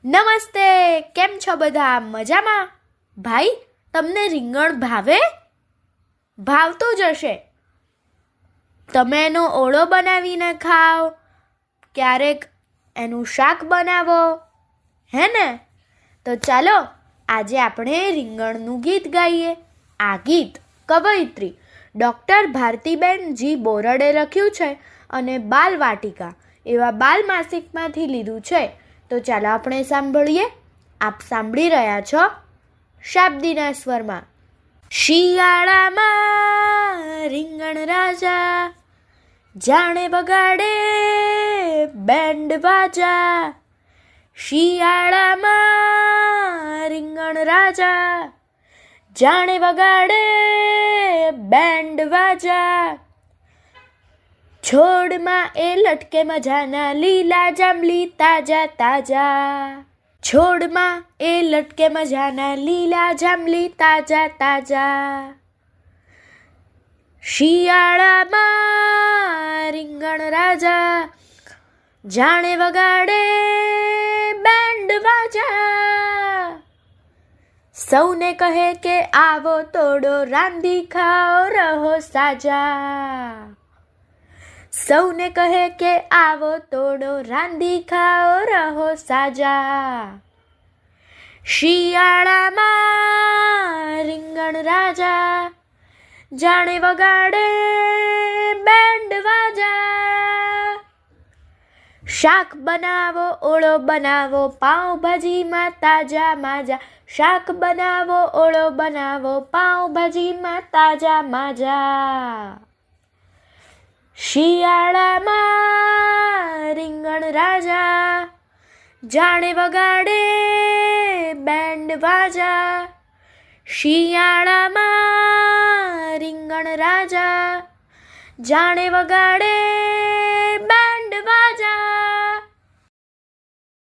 નમસ્તે, કેમ છો બધા? મજામાં? ભાઈ, તમને રીંગણ ભાવે? ભાવતું જ હશે. તમે એનો ઓળો બનાવીને ખાઓ, ક્યારેક એનું શાક બનાવો, હે ને? તો ચાલો આજે આપણે રીંગણનું ગીત ગાઈએ. આ ગીત કવયિત્રી ડૉક્ટર ભારતીબેન જી બોરડે લખ્યું છે અને બાલવાટિકા એવા બાલ માસિકમાંથી લીધું છે. તો ચાલો આપણે સાંભળીએ. આપ સાંભળી રહ્યા છો શાબ્દીના સ્વરમાં. શિયાળામાં રીંગણ રાજા જાણે વગાડે બેન્ડ બાજા. શિયાળામાં રીંગણ રાજા જાણે વગાડે બેન્ડ બાજા. છોડમાં એ લટકે મજાના લીલા જાંબલી તાજા તાજા. છોડમાં એ લટકે મજાના લીલા જાંબલી તાજા તાજા. શિયાળામાં રીંગણ રાજા જાણે વગાડે બેન્ડ બાજા. સૌને કહે કે આવો તોડો રાંધી ખાઓ રહો સાજા. સૌને કહે કે આવો તોડો રાંધી ખાઓ રહો સાજા. શિયાળામાં રીંગણ રાજા જાણે વગાડે બેન્ડ વાજા. શાક બનાવો ઓળો બનાવો પાઉંભાજીમાં તાજા માજા. શાક બનાવો ઓળો બનાવો પાઉંભાજીમાં તાજા માજા. શિયાળામાં રીંગણ રાજા જાણે વગાડે બેન્ડ બાજા. શિયાળામાં રીંગણ રાજા જાણે વગાડે